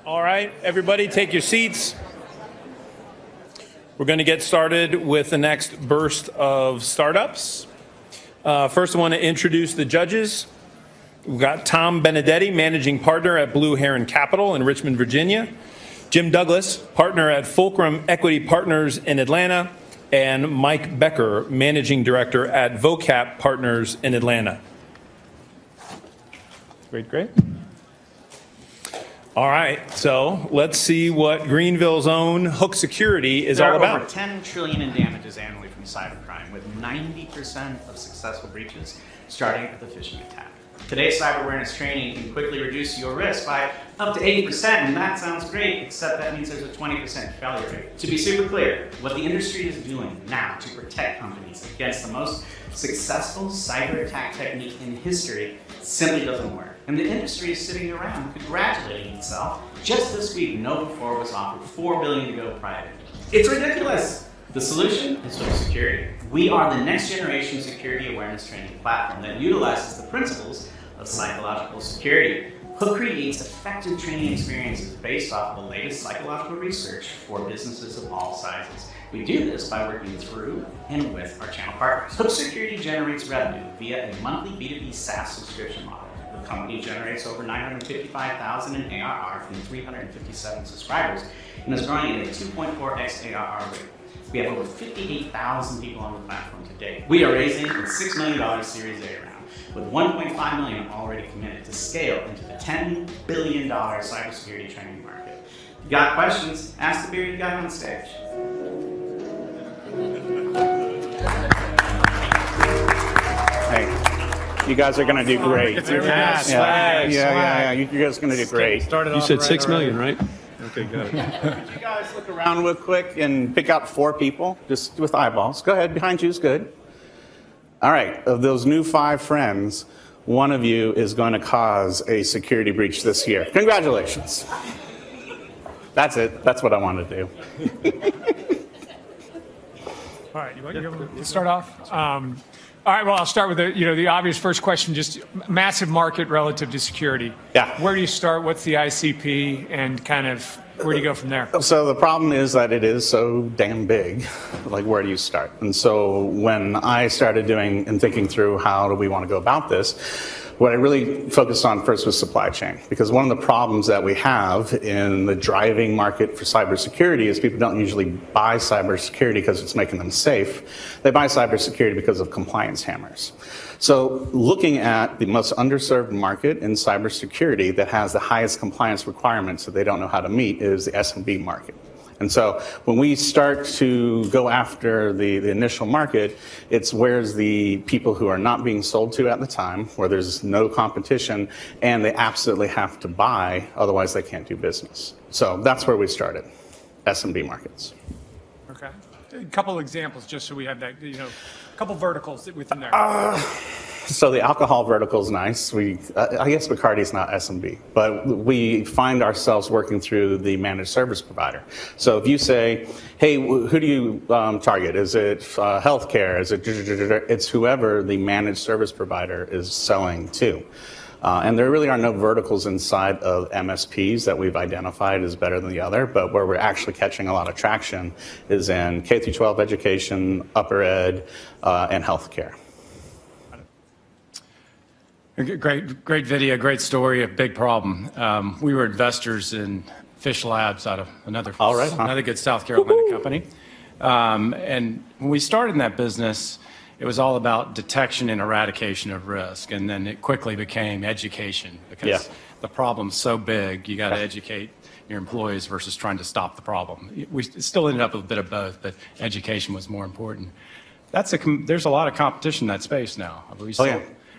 All right, everybody take your seats. We're going to get started with the next burst of startups. First, I want to introduce the judges. We've got Tom Benedetti, Managing Partner at Blue Heron Capital in Richmond, Virginia. Jim Douglas, Partner at Fulcrum Equity Partners in Atlanta. And Mike Becker, Managing Director at Vocap Partners in Atlanta. Great. All right, so let's see what Greenville's own Hook Security is all about. There are over $10 trillion in damages annually from cybercrime, with 90% of successful breaches starting with a phishing attack. Today's cyber awareness training can quickly reduce your risk by up to 80%, and that sounds great, except that means there's a 20% failure rate. To be super clear, what the industry is doing now to protect companies against the most successful cyber attack technique in history simply doesn't work. And the industry is sitting around congratulating itself. Just this week, KnowBe4 was offered $4 billion to go private. It's ridiculous. The solution is Hook Security. We are the next generation security awareness training platform that utilizes the principles of psychological security. Hook creates effective training experiences based off of the latest psychological research for businesses of all sizes. We do this by working through and with our channel partners. Hook Security generates revenue via a monthly B2B SaaS subscription model. The company generates over $955,000 in ARR from 357 subscribers and is growing at a 2.4x ARR rate. We have over 58,000 people on the platform today. We are raising a $6 million Series A round, with $1.5 million already committed to scale into the $10 billion cybersecurity training market. If you got questions, ask the bearded guy on stage. Hey, you guys are going to do great. Yeah. You guys are going to do great. You said $6 million, right? Okay, got it. Could you guys look around real quick and pick out 4 people, just with eyeballs? Go ahead, behind you is good. All right, of those new 5 friends, one of you is going to cause a security breach this year. Congratulations. That's it. That's what I want to do. All right, you want to start off? All right, well, I'll start with the obvious first question, just massive market relative to security. Yeah. Where do you start? What's the ICP? And kind of where do you go from there? So the problem is that it is so damn big. Like, where do you start? And so when I started doing and thinking through how do we want to go about this, what I really focused on first was supply chain, because one of the problems that we have in the driving market for cybersecurity is people don't usually buy cybersecurity because it's making them safe. They buy cybersecurity because of compliance hammers. So looking at the most underserved market in cybersecurity that has the highest compliance requirements that they don't know how to meet is the SMB market. And so when we start to go after the initial market, it's where's the people who are not being sold to at the time, where there's no competition, and they absolutely have to buy, otherwise they can't do business. So that's where we started, SMB markets. Okay. A couple examples, just so we have that, a couple verticals within there. So the alcohol vertical is nice. I guess Bacardi's not SMB, but we find ourselves working through the managed service provider. So if you say, hey, who do you target? Is it healthcare? Is it, it's whoever the managed service provider is selling to. And there really are no verticals inside of MSPs that we've identified as better than the other, but where we're actually catching a lot of traction is in K-12 education, upper ed, and healthcare. Great video, great story, a big problem. We were investors in Fish Labs out of another good South Carolina company. And when we started in that business, it was all about detection and eradication of risk. And then it quickly became education, because the problem's so big, you got to educate your employees versus trying to stop the problem. We still ended up with a bit of both, but education was more important. There's a lot of competition in that space now.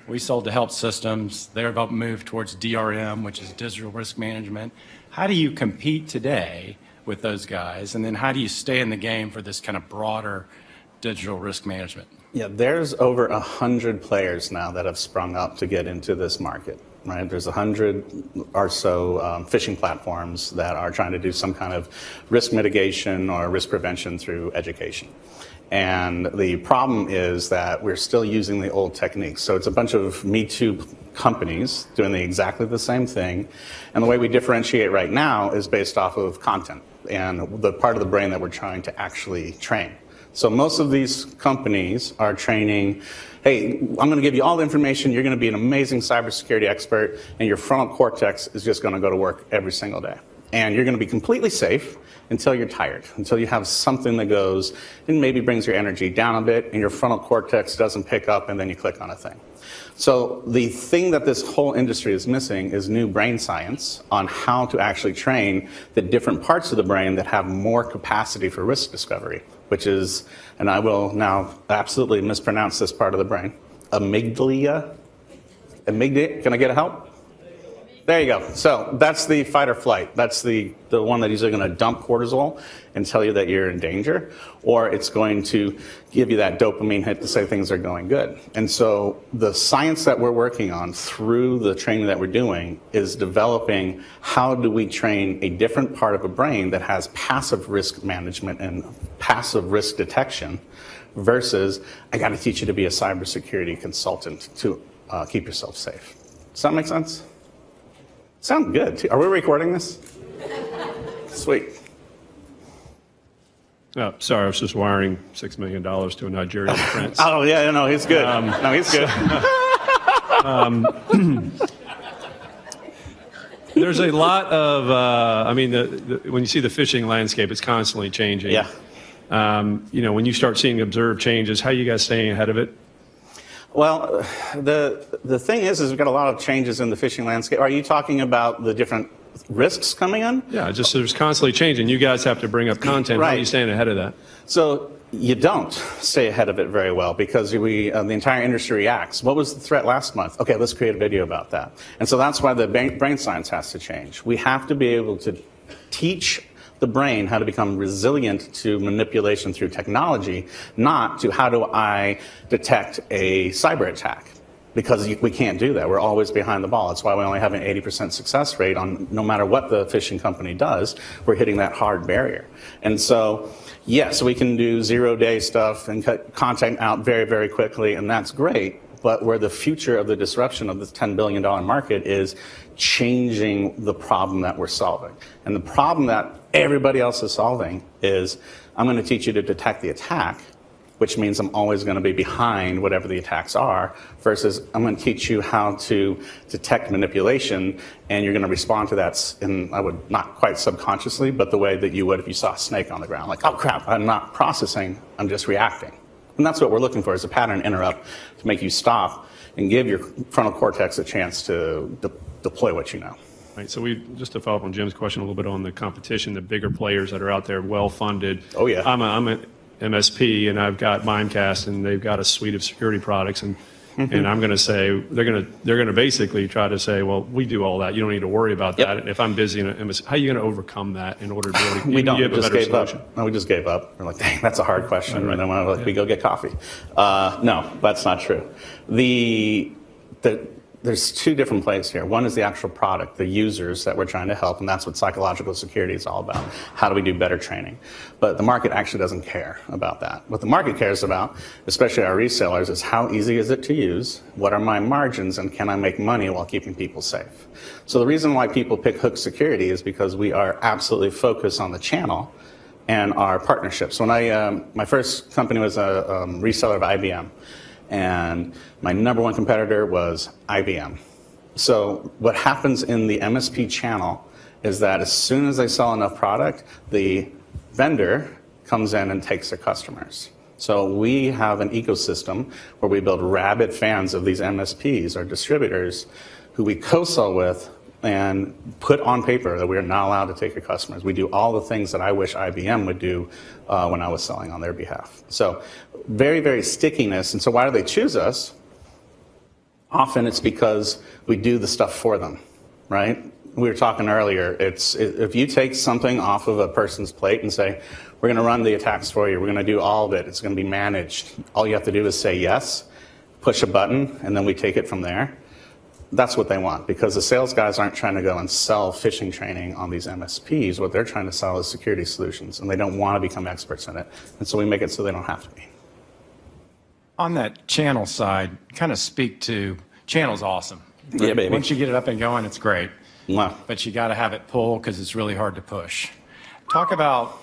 We sold to Help Systems. They're about to move towards DRM, which is digital risk management. How do you compete today with those guys? And then how do you stay in the game for this kind of broader digital risk management? Yeah, there's over 100 players now that have sprung up to get into this market. Right? There's 100 or so phishing platforms that are trying to do some kind of risk mitigation or risk prevention through education. And the problem is that we're still using the old techniques. So it's a bunch of Me Too companies doing exactly the same thing. And the way we differentiate right now is based off of content and the part of the brain that we're trying to actually train. So most of these companies are training, hey, I'm going to give you all the information, you're going to be an amazing cybersecurity expert, and your frontal cortex is just going to go to work every single day. And you're going to be completely safe until you're tired, until you have something that goes and maybe brings your energy down a bit, and your frontal cortex doesn't pick up, and then you click on a thing. So the thing that this whole industry is missing is new brain science on how to actually train the different parts of the brain that have more capacity for risk discovery, which is, and I will now absolutely mispronounce this part of the brain, amygdala. Can I get a help? There you go. So that's the fight or flight. That's the one that is either going to dump cortisol and tell you that you're in danger, or it's going to give you that dopamine hit to say things are going good. And so the science that we're working on through the training that we're doing is developing how do we train a different part of a brain that has passive risk management and passive risk detection versus I got to teach you to be a cybersecurity consultant to keep yourself safe. Does that make sense? Sound good. Are we recording this? Sweet. Oh, sorry, I was just wiring $6 million to a Nigerian prince. Oh, yeah, no, he's good. No, he's good. There's a lot of, when you see the phishing landscape, it's constantly changing. Yeah. When you start seeing observed changes, how are you guys staying ahead of it? Well, the thing is we've got a lot of changes in the phishing landscape. Are you talking about the different risks coming in? Yeah, just there's constantly changing. You guys have to bring up content. How are you staying ahead of that? So you don't stay ahead of it very well because the entire industry reacts. What was the threat last month? Okay, let's create a video about that. And so that's why the brain science has to change. We have to be able to teach the brain how to become resilient to manipulation through technology, not to how do I detect a cyber attack. Because we can't do that. We're always behind the ball. That's why we only have an 80% success rate on no matter what the phishing company does, we're hitting that hard barrier. And so, yes, we can do 0-day stuff and cut content out very, very quickly, and that's great. But where the future of the disruption of this $10 billion market is changing the problem that we're solving. And the problem that everybody else is solving is I'm going to teach you to detect the attack, which means I'm always going to be behind whatever the attacks are, versus I'm going to teach you how to detect manipulation, and you're going to respond to that in, I would not quite subconsciously, but the way that you would if you saw a snake on the ground. Like, oh crap, I'm not processing, I'm just reacting. And that's what we're looking for, is a pattern interrupt to make you stop and give your frontal cortex a chance to deploy what you know. Right, so just to follow up on Jim's question a little bit on the competition, the bigger players that are out there, well-funded. Oh, yeah. I'm an MSP, and I've got Mimecast, and they've got a suite of security products, and I'm going to say they're going to basically try to say, well, we do all that. You don't need to worry about that. And if I'm busy in an MSP, how are you going to overcome that in order to be able to give a better solution? No, we just gave up. We're like, dang, that's a hard question. Right. And then we go get coffee. No, that's not true. There's two different plays here. One is the actual product, the users that we're trying to help, and that's what psychological security is all about. How do we do better training? But the market actually doesn't care about that. What the market cares about, especially our resellers, is how easy is it to use, what are my margins, and can I make money while keeping people safe? So the reason why people pick Hook Security is because we are absolutely focused on the channel and our partnerships. When my first company was a reseller of IBM. And my number one competitor was IBM. So what happens in the MSP channel is that as soon as they sell enough product, the vendor comes in and takes their customers. So we have an ecosystem where we build rabid fans of these MSPs or distributors who we co-sell with and put on paper that we are not allowed to take your customers. We do all the things that I wish IBM would do when I was selling on their behalf. So very, very stickiness. And so why do they choose us? Often it's because we do the stuff for them, right? We were talking earlier, if you take something off of a person's plate and say, we're going to run the attacks for you, we're going to do all of it, it's going to be managed. All you have to do is say yes, push a button, and then we take it from there. that's what they want, because the sales guys aren't trying to go and sell phishing training on these MSPs. What they're trying to sell is security solutions, and they don't want to become experts in it. And so we make it so they don't have to be. On that channel side, kind of speak to, channel's awesome. Yeah, baby. Once you get it up and going, it's great. Wow. But you got to have it pull because it's really hard to push. Talk about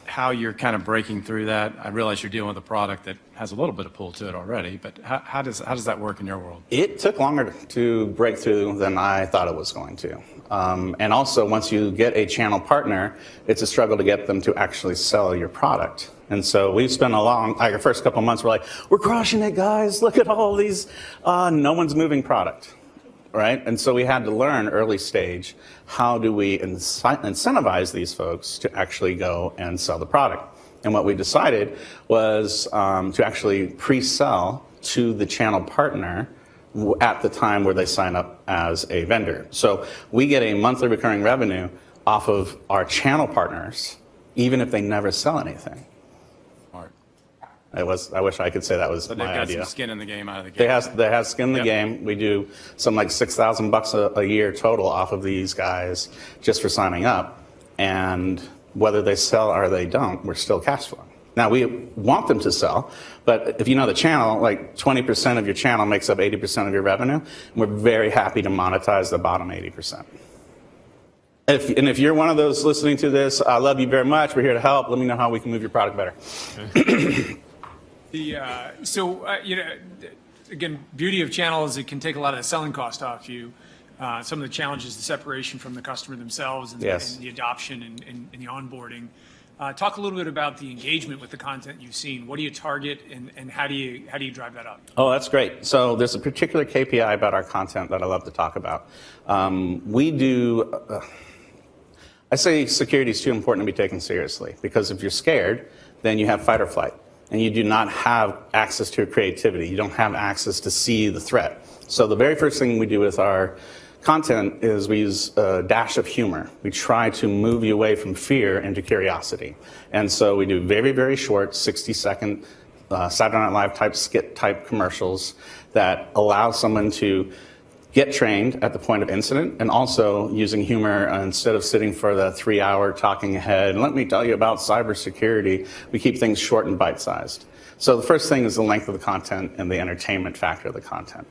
how you're kind of breaking through that. I realize you're dealing with a product that has a little bit of pull to it already, but how does that work in your world? It took longer to break through than I thought it was going to. And also, once you get a channel partner, it's a struggle to get them to actually sell your product. And so we've spent our first couple of months, we're like, we're crushing it, guys. Look at all these. No one's moving product, right? And so we had to learn early stage, how do we incentivize these folks to actually go and sell the product? And what we decided was to actually pre-sell to the channel partner at the time where they sign up as a vendor. So we get a monthly recurring revenue off of our channel partners, even if they never sell anything. Smart. I wish I could say that was But my they've got idea. some skin in the game out of the They gate. have skin in the Yep. game. We do some like $6,000 a year total off of these guys just for signing up. And whether they sell or they don't, we're still cash flowing. Now, we want them to sell, but if you know the channel, like 20% of your channel makes up 80% of your revenue. And we're very happy to monetize the bottom 80%. If you're one of those listening to this, I love you very much. We're here to help. Let me know how we can move your product better. Again, beauty of channel is it can take a lot of the selling cost off you. Some of the challenges, the separation from the customer themselves and, Yes. and the adoption and the onboarding. Talk a little bit about the engagement with the content you've seen. What do you target and how do you drive that up? Oh, that's great. So there's a particular KPI about our content that I love to talk about. I say security is too important to be taken seriously, because if you're scared, then you have fight or flight, and you do not have access to your creativity. You don't have access to see the threat. So the very first thing we do with our content is we use a dash of humor. We try to move you away from fear into curiosity. And so we do very, very short, 60-second Saturday Night Live type skit type commercials that allow someone to get trained at the point of incident, and also using humor instead of sitting for the 3-hour talking ahead. And let me tell you about cybersecurity. We keep things short and bite-sized. So the first thing is the length of the content and the entertainment factor of the content.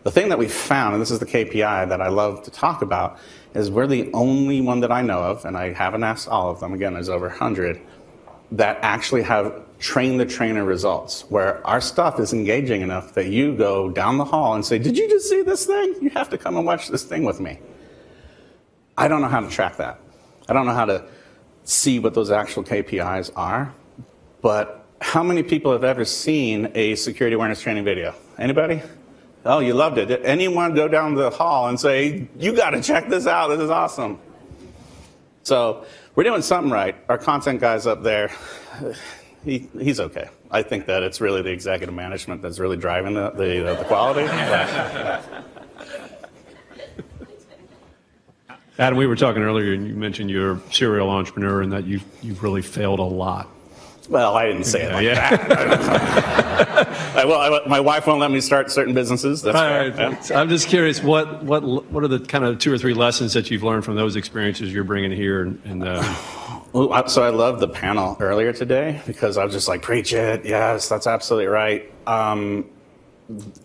The thing that we found, and this is the KPI that I love to talk about, is we're the only one that I know of, and I haven't asked all of them, again, there's over 100, that actually have train the trainer results, where our stuff is engaging enough that you go down the hall and say, did you just see this thing? You have to come and watch this thing with me. I don't know how to track that. I don't know how to see what those actual KPIs are, but how many people have ever seen a security awareness training video? Anybody? Oh, you loved it. Did anyone go down the hall and say, you got to check this out, this is awesome? So we're doing something right. Our content guy's up there, he's okay. I think that it's really the executive management that's really driving the quality. Adam, we were talking earlier, and you mentioned you're a serial entrepreneur and that you've really failed a lot. Well, I didn't say it like that. My wife won't let me start certain businesses. That's fair. Yeah. I'm just curious, what are the kind of 2 or 3 lessons that you've learned from those experiences you're bringing here? So I loved the panel earlier today, because I was just like, preach it. Yes, that's absolutely right.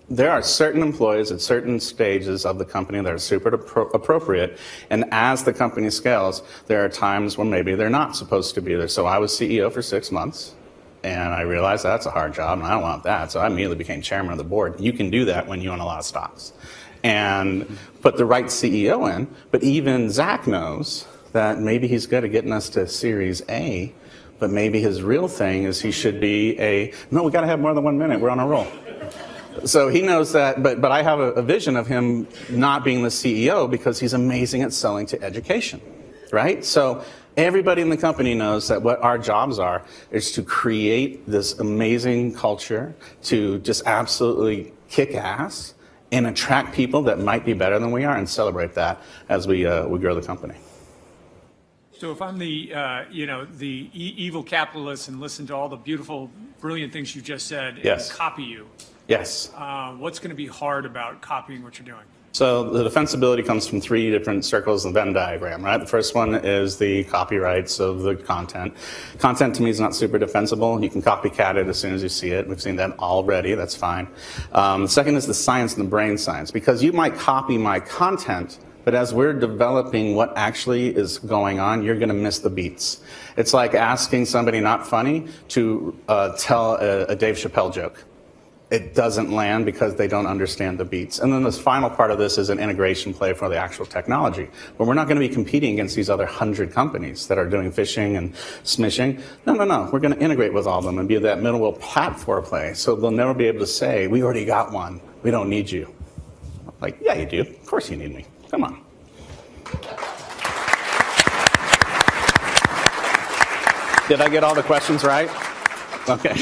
There are certain employees at certain stages of the company that are super appropriate. And as the company scales, there are times when maybe they're not supposed to be there. So I was CEO for 6 months, and I realized that's a hard job, and I don't want that. So I immediately became chairman of the board. You can do that when you own a lot of stocks. And put the right CEO in. But even Zach knows that maybe he's good at getting us to Series A, but maybe his real thing is he should be no, we got to have more than 1 minute. We're on a roll. So he knows that, but I have a vision of him not being the CEO because he's amazing at selling to education, right? So everybody in the company knows that what our jobs are is to create this amazing culture, to just absolutely kick ass and attract people that might be better than we are, and celebrate that as we grow the company. So if I'm the evil capitalist and listen to all the beautiful, brilliant things you just said Yes. and copy you, Yes. what's going to be hard about copying what you're doing? So the defensibility comes from 3 different circles in the Venn diagram, right? The first one is the copyrights of the content. Content to me is not super defensible. You can copycat it as soon as you see it. We've seen that already. That's fine. The second is the science and the brain science, because you might copy my content, but as we're developing what actually is going on, you're going to miss the beats. It's like asking somebody not funny to tell a Dave Chappelle joke. It doesn't land because they don't understand the beats. And then this final part of this is an integration play for the actual technology. But we're not going to be competing against these other 100 companies that are doing phishing and smishing. No. We're going to integrate with all of them and be that middle platform play. So they'll never be able to say, we already got one. We don't need you. Like, yeah, you do. Of course you need me. Come on. Did I get all the questions right? Okay.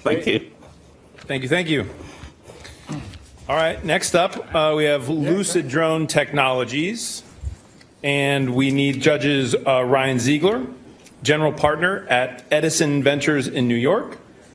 Thank you. Thank you. All right, next up, we have Lucid Drone Technologies, and we need judges Ryan Ziegler, general partner at Edison Ventures in New York,